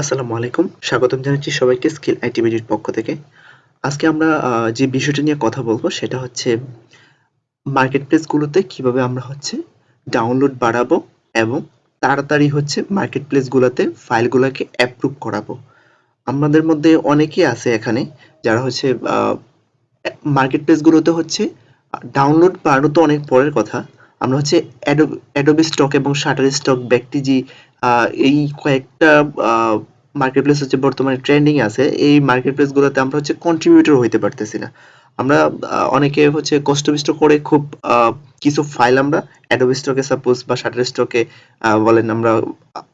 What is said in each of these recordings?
আসসালামু আলাইকুম। স্বাগতম জানাচ্ছি সবাইকে স্কিল আইটি বিডির পক্ষ থেকে। আজকে আমরা যে বিষয়টা নিয়ে কথা বলব সেটা হচ্ছে মার্কেট প্লেস গুলোতে কিভাবে আমরা ডাউনলোড বাড়াবো এবং তাড়াতাড়ি মার্কেট প্লেস গুলাতে ফাইলগুলাকে অ্যাপ্রুভ করাবো। আমাদের মধ্যে অনেকেই আছে এখানে যারা আ মার্কেট প্লেস গুলোতে ডাউনলোড বাড়ানো তো অনেক পরের কথা। আমরা অ্যাডোবি স্টক এবং শাটারস্টক, ব্যাকটিজি এই কয়েকটা আ মার্কেট প্লেস বর্তমানে ট্রেন্ডিং এ আছে। এই মার্কেট প্লেস গুলোতে আমরা কন্ট্রিবিউটর হইতে পারতেছি না। আমরা অনেকে কষ্ট-বিষ্ট করে খুব আ কিছু ফাইল আমরা অ্যাডোবি স্টকে সাপোজ বা শাটারস্টকে বলেন আমরা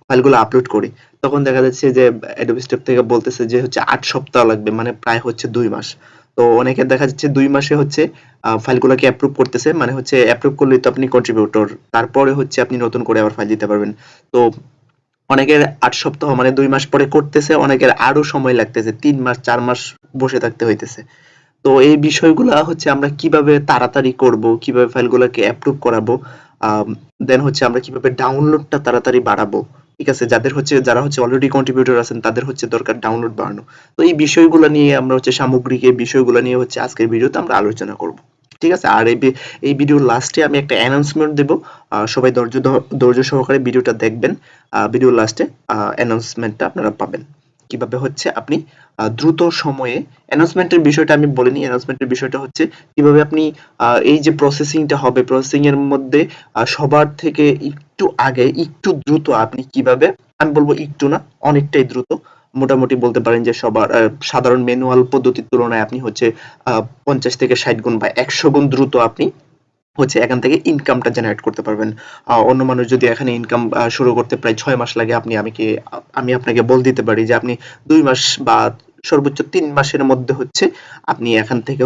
ফাইলগুলো আপলোড করি। তখন দেখা যাচ্ছে যে অ্যাডোবি স্টক থেকে বলতেছে যে ৮ সপ্তাহ লাগবে, মানে প্রায় ২ মাস। তো অনেকের দেখা যাচ্ছে ২ মাসে ফাইলগুলোকে অ্যাপ্রুভ করতেছে, মানে অ্যাপ্রুভ করলেই তো আপনি কন্ট্রিবিউটর। তারপরে আপনি নতুন করে আবার ফাইল দিতে পারবেন। তো অনেকের ৮ সপ্তাহ মানে ২ মাস পরে করতেছে, অনেকের আরো সময় লাগতেছে। ৩ মাস ৪ মাস বসে থাকতে হইতেছে। তো এই বিষয়গুলা আমরা কিভাবে তাড়াতাড়ি করব, কিভাবে ফাইলগুলোকে অ্যাপ্রুভ করাবো, দেন আমরা কিভাবে ডাউনলোডটা তাড়াতাড়ি বাড়াবো। ঠিক আছে? যারা অলরেডি কন্ট্রিবিউটর আছেন তাদের দরকার ডাউনলোড বাড়ানো। তো এই বিষয়গুলো নিয়ে আমরা সামগ্রিক এই বিষয়গুলো নিয়ে আজকের ভিডিওতে আমরা আলোচনা করব। ঠিক আছে? আর এই ভিডিওর লাস্টে আমি একটা অ্যানাউন্সমেন্ট দেব। সবাই ধৈর্য সহকারে ভিডিওটা দেখবেন। ভিডিওর লাস্টে অ্যানাউন্সমেন্টটা আপনারা পাবেন। কিভাবে আপনি দ্রুত সময়ে অ্যানাউন্সমেন্টের বিষয়টা আমি বলিনি। অ্যানাউন্সমেন্টের বিষয়টা কিভাবে আপনি এই যে প্রসেসিংটা হবে, প্রসেসিং এর মধ্যে সবার থেকে একটু আগে, একটু দ্রুত আপনি কিভাবে, আমি বলব একটু না, অনেকটাই দ্রুত। মোটামুটি বলতে পারেন যে সবার সাধারণ ম্যানুয়াল পদ্ধতির তুলনায় আপনি ৫০ থেকে ৬০ গুণ বা ১০০ গুণ দ্রুত আপনি এখান থেকে ইনকামটা জেনারেট করতে পারবেন। অন্য মানুষ যদি এখানে ইনকাম শুরু করতে প্রায় ৬ মাস লাগে, আমি আপনাকে বলে দিতে পারি যে আপনি ২ মাস বা সর্বোচ্চ ৩ মাসের মধ্যে আপনি এখান থেকে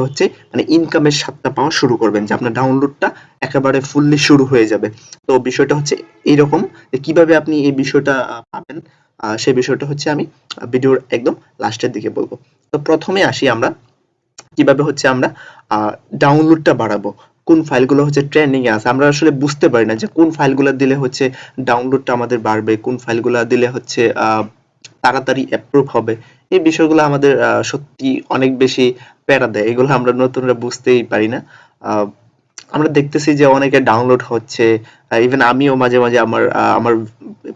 মানে ইনকামের স্বাদটা পাওয়া শুরু করবেন, যে আপনার ডাউনলোডটা একেবারে ফুললি শুরু হয়ে যাবে। তো বিষয়টা এইরকম যে কিভাবে আপনি এই বিষয়টা পাবেন, সেই বিষয়টা আমি ভিডিওর একদম লাস্টের দিকে বলব। তো প্রথমে আসি আমরা কিভাবে আমরা আ ডাউনলোডটা বাড়াবো। কোন ফাইলগুলো ট্রেন্ডিং এ আছে। আমরা আসলে বুঝতে পারি না যে কোন ফাইলগুলা দিলে ডাউনলোডটা আমাদের বাড়বে, কোন ফাইলগুলা দিলে তাড়াতাড়ি অ্যাপ্রুভ হবে। এই বিষয়গুলো আমাদের সত্যি অনেক বেশি প্যারা দেয়। এগুলো আমরা নতুনরা বুঝতেই পারি না। আ আমরা দেখতেছি যে অনেকে ডাউনলোড হচ্ছে। ইভেন আমিও মাঝে, মাঝে আমার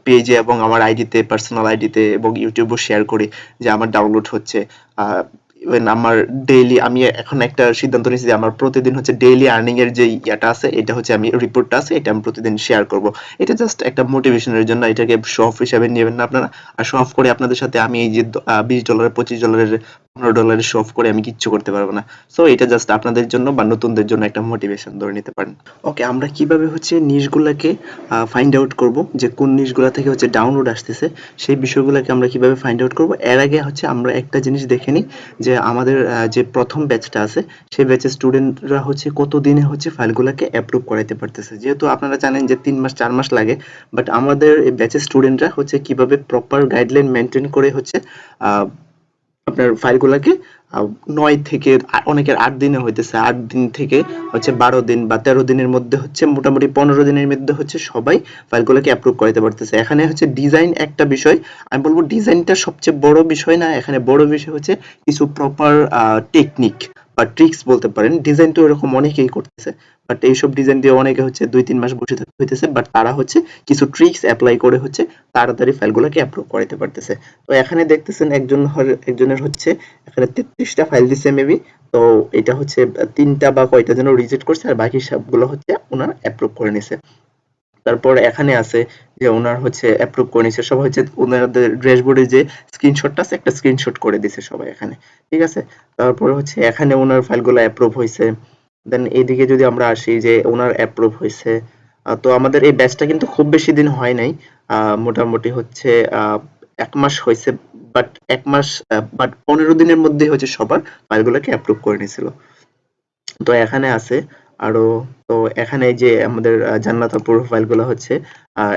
পেজে এবং আমার আইডিতে, পার্সোনাল আইডিতে এবং ইউটিউবেও শেয়ার করি যে আমার ডাউনলোড হচ্ছে। আ ইভেন আমার ডেইলি আমি এখন একটা সিদ্ধান্ত নিয়েছি যে আমার প্রতিদিন ডেইলি আর্নিং এর যে ইয়াটা আছে, এটা আমি রিপোর্টটা আছে, এটা আমি প্রতিদিন শেয়ার করব। এটা জাস্ট একটা মোটিভেশনের জন্য, এটাকে শো অফ হিসাবে নেবেন না আপনারা। আর শো অফ করে আপনাদের সাথে আমি এই যে $20, $25, $15 শো অফ করে আমি কিচ্ছু করতে পারবো না। সো এটা জাস্ট আপনাদের জন্য বা নতুনদের জন্য একটা মোটিভেশন ধরে নিতে পারেন। ওকে, আমরা কিভাবে নিশগুলাকে ফাইন্ড আউট করব, যে কোন নিশগুলা থেকে ডাউনলোড আসতেছে, সেই বিষয়গুলোকে আমরা কিভাবে ফাইন্ড আউট করব। এর আগে আমরা একটা জিনিস দেখে নিই যে আমাদের যে প্রথম ব্যাচটা আছে, সেই ব্যাচের স্টুডেন্টরা কত দিনে ফাইলগুলোকে অ্যাপ্রুভ করাইতে পারতেছে। যেহেতু আপনারা জানেন যে ৩ মাস ৪ মাস লাগে, বাট আমাদের এই ব্যাচের স্টুডেন্টরা কিভাবে প্রপার গাইডলাইন মেইনটেইন করে আ আপনার ফাইলগুলাকে ৯ থেকে অনেকের ৮ দিনে হইতেছে। ৮ দিন থেকে ১২ দিন বা ১৩ দিনের মধ্যে মোটামুটি ১৫ দিনের মধ্যে সবাই ফাইলগুলোকে অ্যাপ্রুভ করাইতে পারতেছে। এখানে ডিজাইন একটা বিষয়। আমি বলব ডিজাইনটা সবচেয়ে বড় বিষয় না। এখানে বড় বিষয় কিছু প্রপার টেকনিক বা ট্রিকস বলতে পারেন। ডিজাইন তো এরকম অনেকেই করতেছে। বাট এইসব ডিজাইন দিয়ে অনেকে ২-৩ মাস বসে থাকতে হইতেছে। বাট তারা কিছু ট্রিকস এপ্লাই করে তাড়াতাড়ি ফাইলগুলোকে অ্যাপ্রুভ করাইতে পারতেছে। তো এখানে দেখতেছেন একজনের এখানে ৩৩ টা ফাইল দিছে মেবি। তো এটা ৩ টা বা কয়টা যেন রিজেক্ট করছে, আর বাকি সবগুলো উনার অ্যাপ্রুভ করে নিছে। তারপর এখানে আছে যে উনার অ্যাপ্রুভ করে নিছে সবাই, উনাদের ড্যাশবোর্ডে যে স্ক্রিনশটটা আছে, একটা স্ক্রিনশট করে দিছে সবাই এখানে। ঠিক আছে? তারপরে এখানে উনার ফাইলগুলো অ্যাপ্রুভ হইছে। দেন এইদিকে যদি আমরা আসি যে উনার অ্যাপ্রুভ হইছে। তো আমাদের এই ব্যাচটা কিন্তু খুব বেশি দিন হয় নাই। মোটামুটি ১ মাস হইছে, বাট ১ মাস বাট ১৫ দিনের মধ্যেই সবার ফাইলগুলোকে অ্যাপ্রুভ করে নিছিল। তো এখানে আছে আরো। তো এখানে এই যে আমাদের জান্নাত আপুর ফাইলগুলো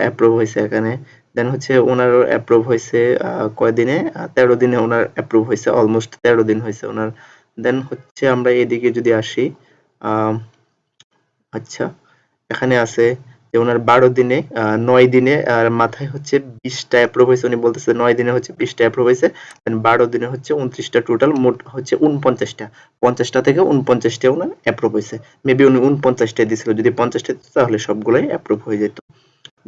অ্যাপ্রুভ হইছে এখানে। দেন ওনারও অ্যাপ্রুভ হইছে কয়দিনে? ১৩ দিনে ওনার অ্যাপ্রুভ হইছে। অলমোস্ট ১৩ দিন হইছে ওনার। দেন আমরা এদিকে যদি আসি, আ আচ্ছা, এখানে আছে যে ওনার 12 দিনে 9 দিনে মাথায় হচ্ছে 20টা অ্যাপ্রুভ হয়েছে, উনি বলতেছে 9 দিনে হচ্ছে 20টা অ্যাপ্রুভ হয়েছে, দেন 12 দিনে হচ্ছে 29টা, টোটাল মোট হচ্ছে 49টা, 50টা থেকে 49টা ওনার অ্যাপ্রুভ হয়েছে। মেবি উনি 49টাই দিছিল, যদি 50টা দিত তাহলে সবগুলাই অ্যাপ্রুভ হয়ে যেত।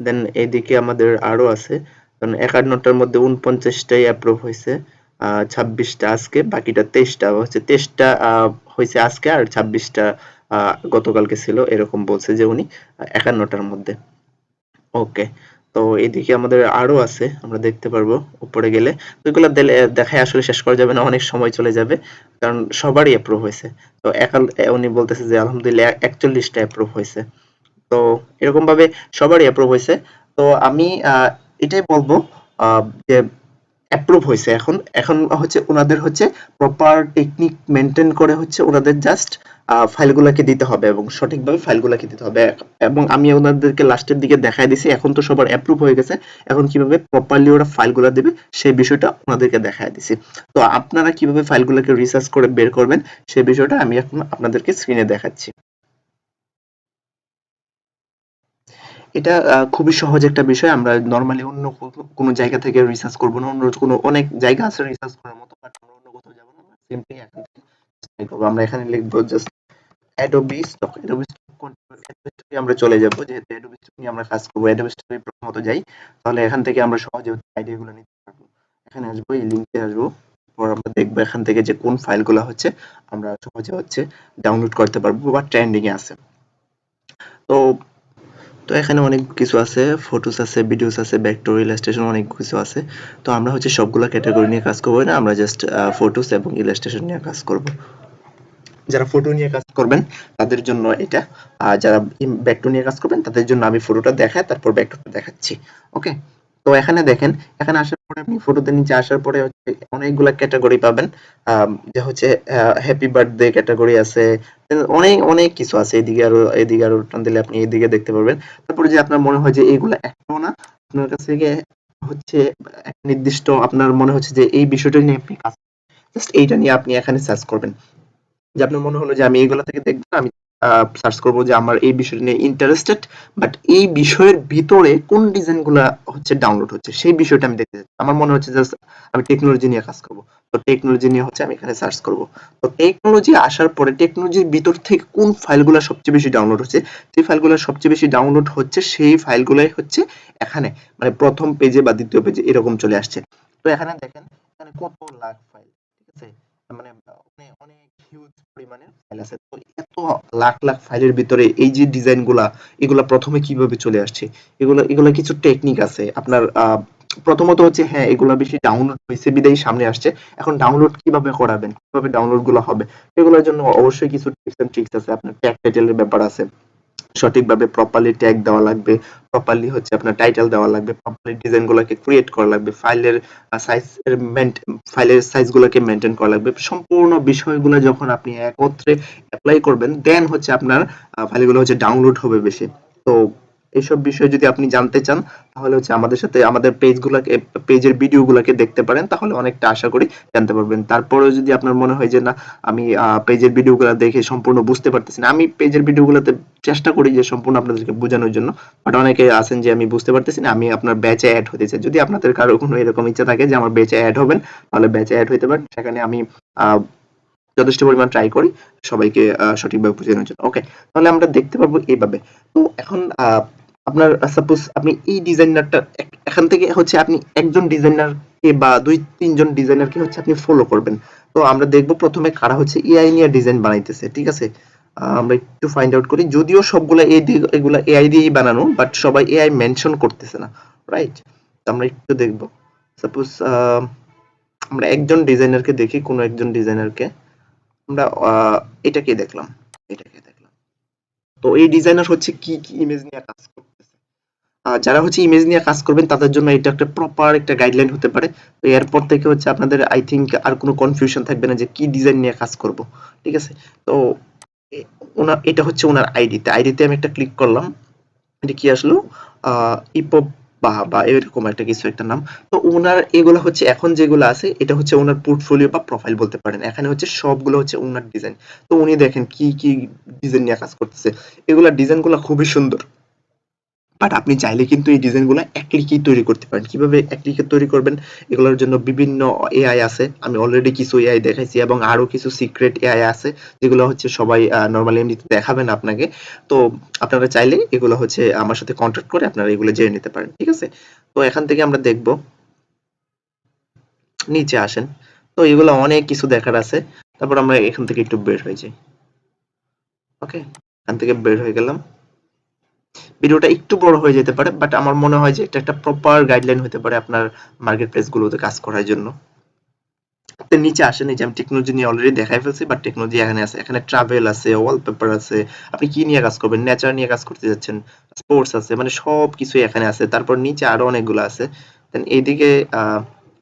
দেন এইদিকে আমাদের আরো আছে, কারণ 51টার মধ্যে 49টাই অ্যাপ্রুভ হয়েছে, 26টা আজকে, বাকিটা 23টা হচ্ছে, 23টা হয়েছে আজকে আর 26টা গতকালকে ছিল, এরকম বলছে যে উনি 51টার মধ্যে। ওকে, তো এদিকে আমাদের আরো আছে, আমরা দেখতে পারবো উপরে গেলে। তো এগুলো দেখায় আসলে শেষ করা যাবে না, অনেক সময় চলে যাবে, কারণ সবারই অ্যাপ্রুভ হয়েছে। তো উনি বলতেছে যে আলহামদুলিল্লাহ 41টা অ্যাপ্রুভ হয়েছে। তো এরকম ভাবে সবারই অ্যাপ্রুভ হয়েছে। তো আমি এটাই বলবো যে অ্যাপ্রুভ হয়েছে, এখন এখন হচ্ছে ওনাদের হচ্ছে প্রপার টেকনিক মেনটেন করে হচ্ছে ওনাদের জাস্ট ফাইলগুলোকে দিতে হবে এবং সঠিকভাবে ফাইলগুলোকে দিতে হবে। এবং আমি ওনাদেরকে লাস্টের দিকে দেখাই দিছি, এখন তো সবার অ্যাপ্রুভ হয়ে গেছে, এখন কিভাবে প্রপারলি ওরা ফাইলগুলো দেবে সেই বিষয়টা ওনাদেরকে দেখাই দিছি। তো আপনারা কিভাবে ফাইলগুলোকে রিসার্চ করে বের করবেন সেই বিষয়টা আমি এখন আপনাদেরকে স্ক্রিনে দেখাচ্ছি। এটা খুবই সহজ একটা বিষয়। আমরা নরমালি অন্য কোনো জায়গা থেকে রিসার্চ করব না। অন্য কোনো অনেক জায়গা আছে রিসার্চ করার মতো, বাট আমরা অন্য কোথাও যাব না। আমরা সিম্পলি এখান থেকে ট্রাই করব। আমরা এখানে লিখব just Adobe Stock। Adobe Stock Adobe Stock এ আমরা চলে যাব। যেহেতু Adobe Stock নিয়ে আমরা কাজ করব, Adobe Stock এ প্রথমত যাই। তাহলে এখান থেকে আমরা সহজে আইডিয়া গুলো নিতে পারবো। এখানে আসবো, এই লিংকে আসবো। পর আমরা দেখব এখান থেকে যে কোন ফাইলগুলো হচ্ছে আমরা সহজে হচ্ছে ডাউনলোড করতে পারবো বা ট্রেন্ডিং এ আছে। তো তো এখানে অনেক কিছু আছে, ফটোস আছে, ভিডিওস আছে, ভেক্টর, ইলাস্ট্রেশন, অনেক কিছু আছে। তো আমরা হচ্ছে সবগুলা ক্যাটাগরি নিয়ে কাজ করব না, আমরা জাস্ট ফটোস এবং ইলাস্ট্রেশন নিয়ে কাজ করব। যারা ফটো নিয়ে কাজ করবেন তাদের জন্য এটা, আর যারা ভেক্টর নিয়ে কাজ করবেন তাদের জন্য আমি ফটোটা দেখাই, তারপর ভেক্টরটা দেখাচ্ছি। ওকে, তো এখানে দেখেন, এখানে আসার পরে আপনি ফটোতে নিচে আসার পরে হচ্ছে অনেকগুলা ক্যাটাগরি পাবেন। যে হচ্ছে হ্যাপি বার্থডে ক্যাটাগরি আছে, অনেক অনেক কিছু আছে। এদিকে আরো টান দিলে আপনি এদিকে দেখতে পারবেন। তারপরে যে আপনার মনে হয় যে এইগুলা একটাও না, আপনার কাছ থেকে হচ্ছে একটা নির্দিষ্ট আপনার মনে হচ্ছে যে এই বিষয়টা নিয়ে আপনি কাজ, জাস্ট এইটা নিয়ে আপনি এখানে সার্চ করবেন। যে আপনার মনে হলো যে আমি এইগুলা থেকে দেখবো না, আমি সার্চ করবো যে আমার এই বিষয় নিয়ে ইন্টারেস্টেড, বাট এই বিষয়ের ভিতরে কোন ডিজাইন গুলা হচ্ছে ডাউনলোড হচ্ছে সেই বিষয়টা আমি দেখতে চাচ্ছি। আমার মনে হচ্ছে জাস্ট আমি টেকনোলজি নিয়ে কাজ করবো, তো টেকনোলজি নিয়ে হচ্ছে আমি এখানে সার্চ করবো। তো টেকনোলজি আসার পরে টেকনোলজির ভিতর থেকে কোন ফাইলগুলো সবচেয়ে বেশি ডাউনলোড হচ্ছে, যে ফাইলগুলো সবচেয়ে বেশি ডাউনলোড হচ্ছে সেই ফাইলগুলাই হচ্ছে এখানে, মানে প্রথম পেজে বা দ্বিতীয় পেজে এরকম চলে আসছে। তো এখানে দেখেন, এখানে কত লাখ ফাইল, ঠিক আছে, মানে অনেক হিউজ পরিমাণে ফাইল আছে। তো এত লাখ লাখ ফাইলের ভিতরে এই যে ডিজাইন গুলা, এগুলা প্রথমে কিভাবে চলে আসছে, এগুলা এগুলা কিছু টেকনিক আছে আপনার। প্রথমত হচ্ছে হ্যাঁ, এগুলা বেশি ডাউনলোড হয়েছে বিদায় সামনে আসছে। এখন ডাউনলোড কিভাবে করাবেন, কিভাবে ডাউনলোড গুলো হবে, এগুলোর জন্য অবশ্যই কিছু টিপস এন্ড ট্রিক্স আছে। আপনার ট্যাগ টাইটেলের ব্যাপার আছে, সঠিকভাবে প্রপারলি ট্যাগ দেওয়া লাগবে, প্রপারলি হচ্ছে আপনার টাইটেল দেওয়া লাগবে, প্রপারলি ডিজাইন গুলোকে ক্রিয়েট করা লাগবে, সাইজ ফাইলের সাইজ গুলোকে মেনটেন করা লাগবে। সম্পূর্ণ বিষয়গুলো যখন আপনি একত্রে অ্যাপ্লাই করবেন, দেন হচ্ছে আপনার ফাইলগুলো হচ্ছে ডাউনলোড হবে বেশি। তো এইসব বিষয় যদি আপনি জানতে চান, তাহলে হচ্ছে আমাদের সাথে আমাদের পেজের ভিডিও গুলাকে দেখতে পারেন, তাহলে অনেকটা আশা করি জানতে পারবেন। তারপরেও যদি আপনার মনে হয় যে না, আমি পেজের ভিডিওগুলো দেখে সম্পূর্ণ বুঝতে পারতেছি না, আমি পেজের ভিডিওগুলোতে চেষ্টা করি যে সম্পূর্ণ আপনাদেরকে বোঝানোর জন্য, বাট অনেকে আছেন যে আমি বুঝতে পারতেছি না, আমি আপনার ব্যাচে অ্যাড হতে চাই। যদি আপনাদের কারো কোনো এরকম ইচ্ছা থাকে যে আমার ব্যাচে অ্যাড হবেন, তাহলে ব্যাচে অ্যাড হইতে পারেন। সেখানে আমি আহ, যথেষ্ট পরিমাণ ট্রাই করি সবাইকে সঠিকভাবে বোঝানোর জন্য। ওকে, তাহলে আমরা দেখতে পারবো এইভাবে। তো এখন আপনার সাপোজ আপনি এই ডিজাইনারটা এখান থেকে হচ্ছে আপনি একজন ডিজাইনারকে বা ২-৩ জন ডিজাইনারকে হচ্ছে আপনি ফলো করবেন। তো আমরা দেখব প্রথমে কারা হচ্ছে এআই নিয়ে ডিজাইন বানাইতেছে, ঠিক আছে? আমরা একটু ফাইন্ড আউট করি। যদিও সবগুলা এগুলা এআই দিয়েই বানানো, বাট সবাই এআই মেনশন করতেছে না, রাইট? তো আমরা একটু দেখব। সাপোজ আমরা একজন ডিজাইনারকে দেখি, কোনো একজন ডিজাইনারকে আমরা এটাকে দেখলাম, এটাকে দেখলাম। তো এই ডিজাইনার হচ্ছে কি কি ইমেজ নিয়ে কাজ করতেছে। যারা হচ্ছে ইমেজ নিয়ে কাজ করবেন তাদের জন্য এটা একটা প্রপার একটা গাইডলাইন হতে পারে। তো এরপর থেকে হচ্ছে আপনাদের আই থিংক আর কোনো কনফিউশন থাকবে না যে কি ডিজাইন নিয়ে কাজ করব, ঠিক আছে? তো এটা হচ্ছে ওনার আইডিতে, আমি একটা ক্লিক করলাম, এটা কি আসলো, ইপব বা এরকম একটা কিছু একটা নাম। তো ওনার এগুলো হচ্ছে এখন যেগুলো আছে এটা হচ্ছে ওনার পোর্টফোলিও বা প্রোফাইল বলতে পারেন। এখানে হচ্ছে সবগুলো হচ্ছে ওনার ডিজাইন। তো উনি দেখেন কি কি ডিজাইন নিয়ে কাজ করতেছে, এগুলা ডিজাইন গুলা খুবই সুন্দর। বাট আপনি চাইলে কিন্তু এই ডিজাইনগুলো এক ক্লিকেই তৈরি করতে পারেন। কিভাবে এক ক্লিকে তৈরি করবেন? এগুলোর জন্য বিভিন্ন এআই আছে। আমি অলরেডি কিছু এআই দেখাইছি এবং আরো কিছু সিক্রেট এআই আছে যেগুলো হচ্ছে সবাই নরমালি এমনিতে দেখাবে না আপনাকে। তো আপনারা চাইলে এগুলো হচ্ছে আমার সাথে কন্ট্যাক্ট করে আপনারা এগুলো জেনে নিতে পারেন। ঠিক আছে? তো এখান থেকে আমরা দেখব, নিচে আসেন। তো এগুলো অনেক কিছু দেখার আছে। তারপর আমরা এখান থেকে একটু বের হয়ে যাই। ওকে? এখান থেকে বের হয়ে গেলাম। ভিডিওটা একটু বড় হয়ে যেতে পারে, বাট আমার মনে হয় যে এটা একটা প্রপার গাইডলাইন হতে পারে আপনার মার্কেট প্লেস গুলোতে কাজ করার জন্য। আপনি নিচে আসেন, এই যে আমি টেকনোলজি নিয়ে অলরেডি দেখাই ফেলছি, বাট টেকনোলজি এখানে আছে, এখানে ট্রাভেল আছে, ওয়ালপেপার আছে, আপনি কি নিয়ে কাজ করবেন, নেচার নিয়ে কাজ করতে যাচ্ছেন, স্পোর্টস আছে, মানে সব কিছুই এখানে আছে। তারপর নিচে আরো অনেকগুলো আছে। দেন এইদিকে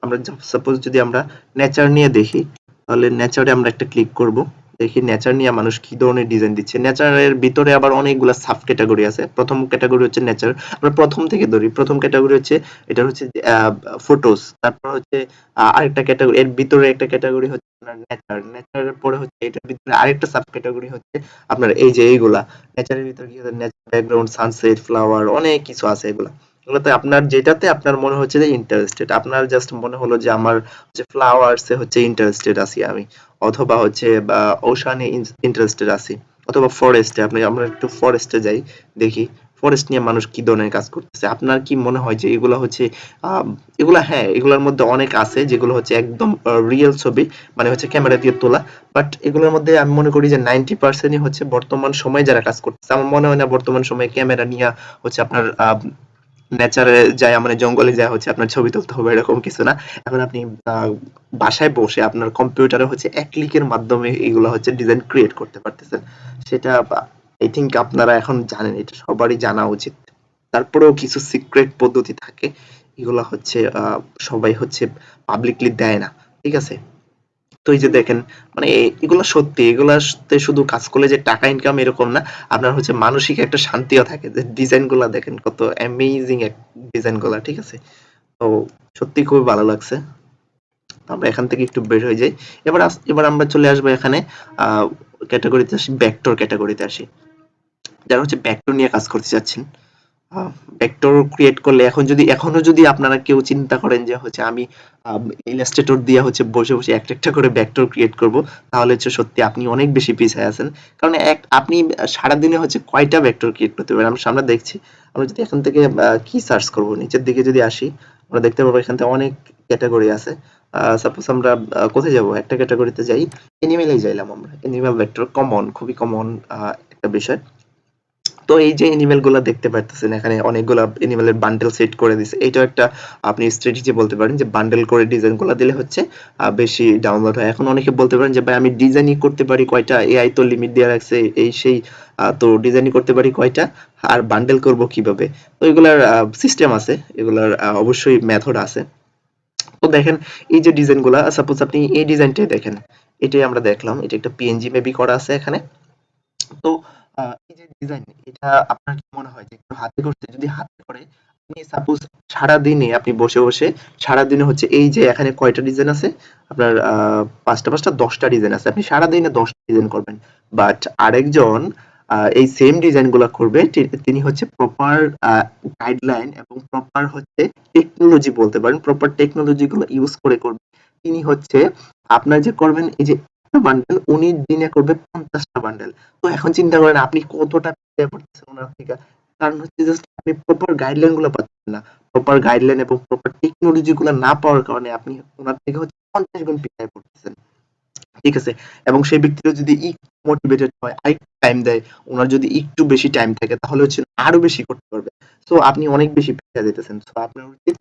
আমরা সাপোজ যদি আমরা নেচার নিয়ে দেখি, তাহলে নেচারে আমরা একটা ক্লিক করব। দেখি নেচার নিয়ে মানুষ কি ধরনের ডিজাইন দিচ্ছে। নেচারের ভিতরে আবার অনেকগুলো সাব ক্যাটাগরি আছে। প্রথম ক্যাটাগরি হচ্ছে নেচার। আমরা প্রথম থেকে ধরি। প্রথম ক্যাটাগরি হচ্ছে, এটা হচ্ছে ফটোস। তারপর হচ্ছে আরেকটা ক্যাটাগরি, এর ভিতরে একটা ক্যাটাগরি হচ্ছে আপনার নেচার। নেচারের পরে হচ্ছে এটার ভিতরে আরেকটা সাব ক্যাটাগরি হচ্ছে আপনার এই যে এইগুলা। নেচারের ভিতরে কি হচ্ছে, নেচার ব্যাকগ্রাউন্ড, সানসেট, ফ্লাওয়ার, অনেক কিছু আছে এগুলা। এগুলোতে আপনার যেটাতে আপনার মনে হচ্ছে যে ইন্টারেস্টেড, আপনার জাস্ট মনে হলো যে আমার হচ্ছে ফ্লাওয়ার্স এ হচ্ছে ইন্টারেস্টেড আছি আমি, অথবা হচ্ছে বা ওশানে ইন্টারেস্টেড আছি, অথবা ফরেস্টে, আপনি আমরা একটু ফরেস্টে যাই, দেখি ফরেস্ট নিয়ে মানুষ কি ধরনের কাজ করতেছে। আপনার কি মনে হয় যে এগুলো হচ্ছে আহ, এগুলা, হ্যাঁ এগুলোর মধ্যে অনেক আছে যেগুলো হচ্ছে একদম রিয়েল ছবি, মানে হচ্ছে ক্যামেরা দিয়ে তোলা। বাট এগুলোর মধ্যে আমি মনে করি যে 90%ই হচ্ছে বর্তমান সময়ে যারা কাজ করতেছে। আমার মনে হয় না বর্তমান সময়ে ক্যামেরা নিয়ে হচ্ছে আপনার নেচারে যায়, মানে জঙ্গলে যায় হচ্ছে আপনার ছবি তুলতে হবে, এরকম কিছু না। এখন আপনি আহ, বাসায় বসে আপনার কম্পিউটারে হচ্ছে এক ক্লিকের মাধ্যমে এগুলো হচ্ছে ডিজাইন ক্রিয়েট করতে পারতেছেন। সেটা আই থিঙ্ক আপনারা এখন জানেন, এটা সবারই জানা উচিত। তারপরেও কিছু সিক্রেট পদ্ধতি থাকে, এগুলা হচ্ছে সবাই হচ্ছে পাবলিকলি দেয় না। ঠিক আছে? তো এই যে দেখেন, মানে এগুলা সত্যি, এগুলাতে শুধু কাজ করলে যে টাকা ইনকাম এরকম না, আপনার হচ্ছে মানসিক একটা শান্তিও থাকে। যে ডিজাইন গুলা দেখেন কত অ্যামেজিং ডিজাইন গুলা। ঠিক আছে? তো সত্যি খুবই ভালো লাগছে। আমরা এখান থেকে একটু বের হয়ে যাই। এবার আমরা চলে আসবো এখানে ক্যাটাগরিতে আসি, ভেক্টর ক্যাটাগরিতে আসি। যারা হচ্ছে ভেক্টর নিয়ে কাজ করতে চাচ্ছেন, ভেক্টর ক্রিয়েট করলে, এখনো যদি আপনারা কেউ চিন্তা করেন যে হচ্ছে আমি ইলাস্ট্রেটর দিয়ে হচ্ছে বসে বসে একটা একটা করে ভেক্টর ক্রিয়েট করব, তাহলে হচ্ছে সত্যি আপনি অনেক বেশি পিছিয়ে আছেন। কারণ আপনি সারাদিনে হচ্ছে কয়টা ভেক্টর ক্রিয়েট করতে পারেন আমরা সামনে দেখছি। আমরা যদি এখান থেকে কি সার্চ করব, নিচের দিকে যদি আসি, আমরা দেখতে পাবো এখান থেকে অনেক ক্যাটাগরি আছে। সাপোজ আমরা কোথায় যাব, একটা ক্যাটাগরিতে যাই, এনিমেলে যাইলাম আমরা। এনিমেল ভেক্টর কমন, খুবই কমন একটা বিষয়। তো এই যে এনিমেল গুলা দেখতে পারতেছেন, এখানে অনেকগুলা এনিমেলের বান্ডেল সেট করে দিছে। এইটাও একটা আপনি স্ট্র্যাটেজি বলতে পারেন, যে বান্ডেল করে ডিজাইন গুলা দিলে হচ্ছে বেশি ডাউনলোড হয়। এখন অনেকে বলতে পারেন যে ভাই আমি ডিজাইনই করতে পারি কয়টা, এআই তো লিমিট দেওয়া রাখছে এই সেই, তো ডিজাইনই করতে পারি কয়টা, আর বান্ডেল করব কিভাবে? তো এগুলার সিস্টেম আছে, এগুলার অবশ্যই মেথড আছে। তো দেখেন, এই যে ডিজাইন গুলা, সাপোজ আপনি এই ডিজাইনটাই দেখেন, এটাই আমরা দেখলাম, এটা একটা পিএনজি মেবি করা আছে এখানে। তো এই যে ডিজাইন, এটা আপনার কি মনে হয় যে একটু হাতে করতে, যদি হাতে করে আপনি সাপোজ সারাদিনে আপনি বসে বসে সারাদিনে হচ্ছে এই যে এখানে কয়টা ডিজাইন আছে আপনার, পাঁচটা পাঁচটা 10টা ডিজাইন আছে, আপনি সারাদিনে 10টা ডিজাইন করবেন। বাট আরেকজন এই সেম ডিজাইন গুলা করবে, তিনি হচ্ছে প্রপার গাইডলাইন এবং প্রপার হচ্ছে টেকনোলজি বলতে পারেন, প্রপার টেকনোলজি গুলো ইউজ করে করবে। তিনি হচ্ছে আপনার যে করবেন এই যে বান্ডেল, উনি দিনে করবে 50টা বান্ডেল। তো এখন চিন্তা করেন আপনি কতটা পিছিয়ে পড়তেছেন ওনার থেকে। কারণ হচ্ছে জাস্ট আপনি প্রপার গাইডলাইন গুলো পাচ্ছেন না। প্রপার গাইডলাইন এবং প্রপার টেকনোলজি গুলো না পাওয়ার কারণে আপনি ওনার থেকে হচ্ছে 50 গুণ পিছিয়ে পড়তেছেন। ঠিক আছে? এবং সেই ব্যক্তিটা যদি একটু মোটিভেটেড হয়, আরেকটু টাইম দেয়, উনার যদি একটু বেশি টাইম থাকে, তাহলে হচ্ছে আরো বেশি করতে পারবে। সো আপনি অনেক বেশি পিছিয়ে যেতেছেন। সো আপনার উচিত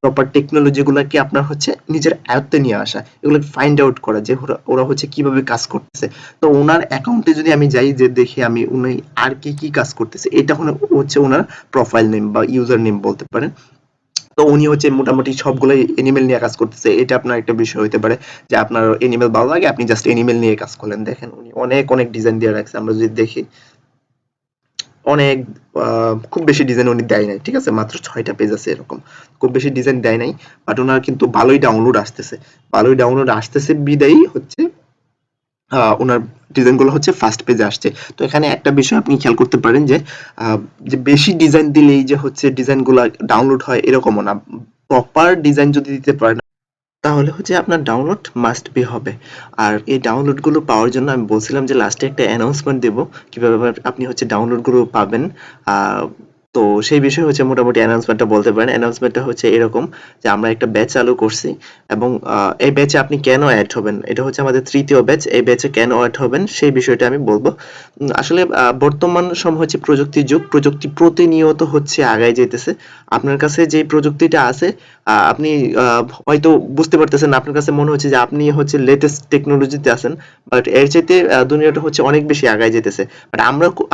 প্রপার টেকনোলজি গুলাকে আপনার হচ্ছে নিজের আয়ত্তে নিয়ে আসা, এগুলো ফাইন্ড আউট করা যে ওরা ওরা হচ্ছে কিভাবে কাজ করতেছে। তো ওনার অ্যাকাউন্টে যদি আমি যাই, যে দেখি আমি উনি আর কি কি কাজ করতেছে, এটা হচ্ছে ওনার প্রোফাইল নেম বা ইউজার নেম বলতে পারেন। তো উনি হচ্ছে মোটামুটি সবগুলাই এনিমেল নিয়ে কাজ করতেছে। এটা আপনার একটা বিষয় হইতে পারে যে আপনার এনিমেল ভালো লাগে, আপনি জাস্ট এনিমেল নিয়ে কাজ করলেন। দেখেন উনি অনেক অনেক ডিজাইন দিয়ে রাখছে, আমরা যদি দেখি অনেক, খুব বেশি ডিজাইন উনি দেয় নাই। ঠিক আছে? মাত্র 6টা পেজ আছে এরকম। খুব বেশি ডিজাইন দেয় নাই। বাট উনার কিন্তু ভালোই ডাউনলোড আসতেছে। ভালোই ডাউনলোড আসতেছে বিদায়ী হচ্ছে উনার ডিজাইনগুলো হচ্ছে ফার্স্ট পেজে আসছে। তো এখানে একটা বিষয় আপনি খেয়াল করতে পারেন যে বেশি ডিজাইন দিলেই যে হচ্ছে ডিজাইনগুলা ডাউনলোড হয় এরকমও না। প্রপার ডিজাইন যদি দিতে পারেন তাহলে হচ্ছে আপনার ডাউনলোড মাস্ট বি হবে। আর এই ডাউনলোড গুলো পাওয়ার জন্য আমি বলছিলাম যে লাস্টে একটা অ্যানাউন্সমেন্ট দেব কিভাবে আপনি হচ্ছে ডাউনলোড গুলো পাবেন। আহ, তো সেই বিষয়ে হচ্ছে মোটামুটি অ্যানাউন্সমেন্টটা বলতে পারেন। অ্যানাউন্সমেন্টটা হচ্ছে এরকম যে আমরা একটা ব্যাচ চালু করছি এবং এই ব্যাচে আপনি কেন অ্যাড হবেন, এটা হচ্ছে আমাদের তৃতীয় ব্যাচ। এই ব্যাচে কেন অ্যাড হবেন সেই বিষয়টা আমি বলবো। আসলে বর্তমান সময় হচ্ছে প্রযুক্তির যুগ, প্রযুক্তি প্রতিনিয়ত হচ্ছে আগায় যাইতেছে। আপনার কাছে যে প্রযুক্তিটা আছে আপনি হয়তো বুঝতে পারতেছেন না, আপনার কাছে মনে হচ্ছে যে আপনি হচ্ছে লেটেস্ট টেকনোলজিতে আছেন, বাট এর চাইতে দুনিয়াটা হচ্ছে অনেক বেশি আগায় যেতেছে। বাট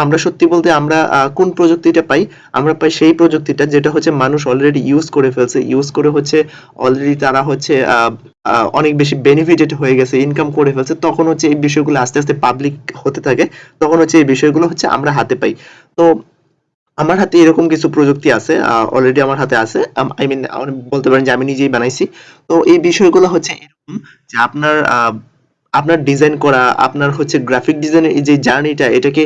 আমরা সত্যি বলতে আমরা কোন প্রযুক্তিটা পাই? আমরা পাই সেই প্রযুক্তিটা যেটা হচ্ছে মানুষ অলরেডি ইউজ করে ফেলছে, ইউজ করে হচ্ছে অলরেডি তারা হচ্ছে অনেক বেশি বেনিফিটেড হয়ে গেছে, ইনকাম করে ফেলছে। তখন হচ্ছে এই বিষয়গুলো আস্তে আস্তে পাবলিক হতে থাকে, তখন হচ্ছে এই বিষয়গুলো হচ্ছে আমরা হাতে পাই। তো আমার হাতে এরকম কিছু প্রযুক্তি আছে, অলরেডি আমার হাতে আছে। আই মিন বলতে পারেন যে আমি নিজেই বানাইছি। তো এই বিষয়গুলো হচ্ছে এরকম যে আপনার ডিজাইন করা, আপনার হচ্ছে গ্রাফিক ডিজাইনের এই যে জার্নিটা, এটাকে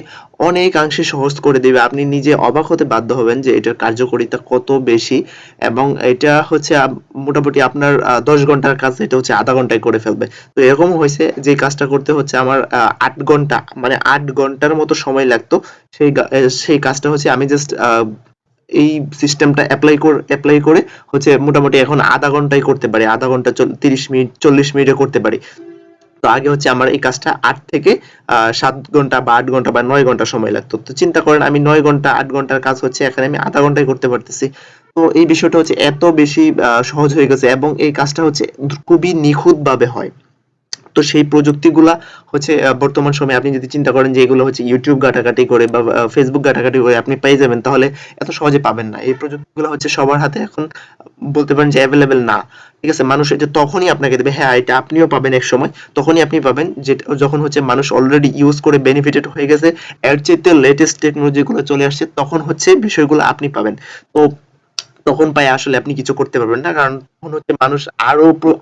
অনেকাংশে সহজ করে দেবে। আপনি নিজে অবাক হতে বাধ্য হবেন যে এটার কার্যকারিতা কত বেশি। এবং এটা হচ্ছে মোটামুটি আপনার 10 ঘন্টার কাজ এটা হচ্ছে আধা ঘন্টায় করে ফেলবে। তো এরকম হয়েছে যে কাজটা করতে হচ্ছে আমার 8 ঘন্টা, মানে 8 ঘন্টার মতো সময় লাগতো। সেই কাজটা হচ্ছে আমি জাস্ট এই সিস্টেমটা অ্যাপ্লাই করে হচ্ছে মোটামুটি এখন আধা ঘন্টায় করতে পারি, আধা ঘন্টা 30 মিনিট 40 মিনিটে করতে পারি। তো আগে হচ্ছে আমার এই কাজটা 8 থেকে 7 ঘন্টা বা 8 ঘন্টা বা 9 ঘন্টা সময় লাগতো। তো চিন্তা করেন আমি 9 ঘন্টা 8 ঘন্টার কাজ হচ্ছে এখানে আমি আধা ঘন্টায় করতে পারতেছি। তো এই বিষয়টা হচ্ছে এত বেশি সহজ হয়ে গেছে এবং এই কাজটা হচ্ছে খুবই নিখুঁতভাবে হয়। তো সেই প্রযুক্তিগুলা হচ্ছে বর্তমান সময়ে আপনি যদি চিন্তা করেন যে এগুলো হচ্ছে ইউটিউব ঘাটাঘাটি করে বা ফেসবুক ঘাটাঘাটি করে আপনি পেয়ে যাবেন, তাহলে এত সহজে পাবেন না। এই প্রযুক্তিগুলো হচ্ছে সবার হাতে এখন বলতে পারেন যে অ্যাভেলেবেল না। ঠিক আছে, মানুষ এটা তখনই আপনাকে দেবে, হ্যাঁ এটা আপনিও পাবেন এক সময়, তখনই আপনি পাবেন যে যখন হচ্ছে মানুষ অলরেডি ইউজ করে বেনিফিটেড হয়ে গেছে, এর চাইতে লেটেস্ট টেকনোলজি গুলো চলে আসছে, তখন হচ্ছে বিষয়গুলো আপনি পাবেন। তো তখন পায়ে আসলে আপনি কিছু করতে পারবেন না, কারণ তখন হচ্ছে মানুষ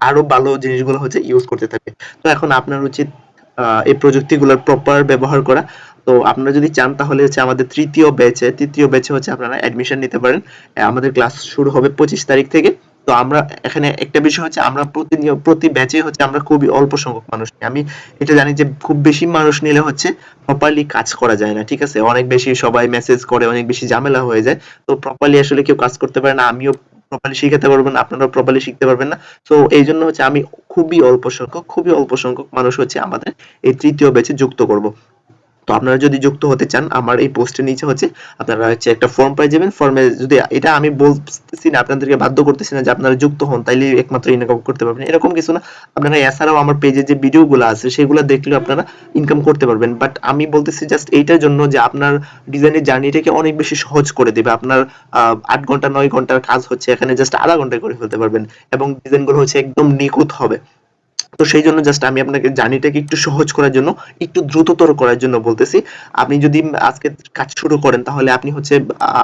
আরো ভালো জিনিসগুলো হচ্ছে ইউজ করতে থাকে। তো এখন আপনার উচিত এই প্রযুক্তিগুলোর প্রপার ব্যবহার করা। তো আপনারা যদি চান তাহলে হচ্ছে আমাদের তৃতীয় ব্যাচে হচ্ছে আপনারা অ্যাডমিশন নিতে পারেন। আমাদের ক্লাস শুরু হবে 25 তারিখ থেকে। তো আমরা এখানে একটা বিষয় হচ্ছে আমরা প্রতি ব্যাচে হচ্ছে আমরা খুবই অল্প সংখ্যক মানুষ নিই। আমি এটা জানি যে খুব বেশি মানুষ নিলে হচ্ছে প্রপারলি কাজ করা যায় না, ঠিক আছে, অনেক বেশি সবাই মেসেজ করে, অনেক বেশি ঝামেলা হয়ে যায়। তো প্রপারলি আসলে কেউ কাজ করতে পারে না, আমিও প্রপারলি শিখাতে পারবো না, আপনারাও প্রপারলি শিখতে পারবেন না। তো এই জন্য হচ্ছে আমি খুবই অল্প সংখ্যক মানুষ হচ্ছে আমাদের এই তৃতীয় ব্যাচে যুক্ত করব। তো আপনারা যদি যুক্ত হতে চান আমার এই পোস্টের নিচে হচ্ছে আপনারা হচ্ছে একটা ফর্ম পেয়ে যাবেন। ফর্মে যদি, এটা আমি বলতেছি না, আপনাদেরকে বাধ্য করতেছি না যে আপনারা যুক্ত হন তাইলে একমাত্র ইনকাম করতে পারবেন, এরকম কিছু না। আপনারা এছাড়াও আমার পেজে যে ভিডিওগুলো আছে সেগুলো দেখলেও আপনারা ইনকাম করতে পারবেন। বাট আমি বলতেছি জাস্ট এইটার জন্য যে আপনার ডিজাইনের জার্নিটাকে অনেক বেশি সহজ করে দেবে। আপনার 8 ঘন্টা 9 ঘন্টার কাজ হচ্ছে এখানে জাস্ট আধা ঘন্টায় করে ফেলতে পারবেন এবং ডিজাইনগুলো হচ্ছে একদম নিখুঁত হবে। তো সেই জন্য জাস্ট আমি আপনাকে জার্নিটাকে একটু সহজ করার জন্য, একটু দ্রুততর করার জন্য বলতেছি। আপনি যদি আজকে কাজ শুরু করেন তাহলে আপনি হচ্ছে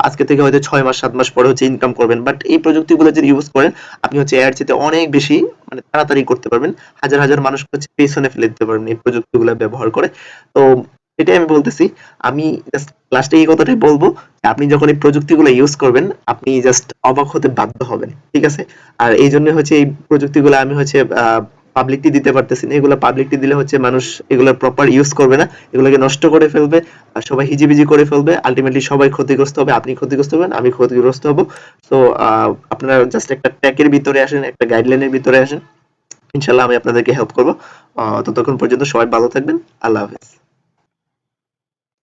আজকে থেকে হয়তো 6 মাস 7 মাস পরে হচ্ছে ইনকাম করবেন, বাট এই প্রযুক্তিগুলো যদি ইউজ করেন আপনি হচ্ছে এর চেয়ে অনেক বেশি, মানে তাড়াতাড়ি করতে পারবেন। হাজার হাজার মানুষকে হচ্ছে পেছনে ফেলে দিতে পারবেন এই প্রযুক্তিগুলো ব্যবহার করে। তো এটাই আমি বলতেছি। আমি জাস্ট লাস্টে এই কথাটাই বলবো যে আপনি যখন এই প্রযুক্তিগুলো ইউজ করবেন আপনি জাস্ট অবাক হতে বাধ্য হবেন, ঠিক আছে। আর এই জন্য হচ্ছে এই প্রযুক্তিগুলো আমি হচ্ছে পাবলিকলি দিতে পারতেছি না। এগুলো পাবলিকলি দিলে হচ্ছে মানুষ এগুলোর প্রপার ইউজ করবে না, এগুলোকে নষ্ট করে ফেলবে, আর সবাই হিজিবিজি করে ফেলবে। আলটিমেটলি সবাই ক্ষতিগ্রস্ত হবে, আপনি ক্ষতিগ্রস্ত হবেন, আমি ক্ষতিগ্রস্ত হব। তো আপনারা জাস্ট একটা ট্র্যাকের ভিতরে আসেন, একটা গাইডলাইনের ভিতরে আসেন, ইনশাল্লাহ আমি আপনাদেরকে হেল্প করবো। ততক্ষণ পর্যন্ত সবাই ভালো থাকবেন। আল্লাহ হাফেজ।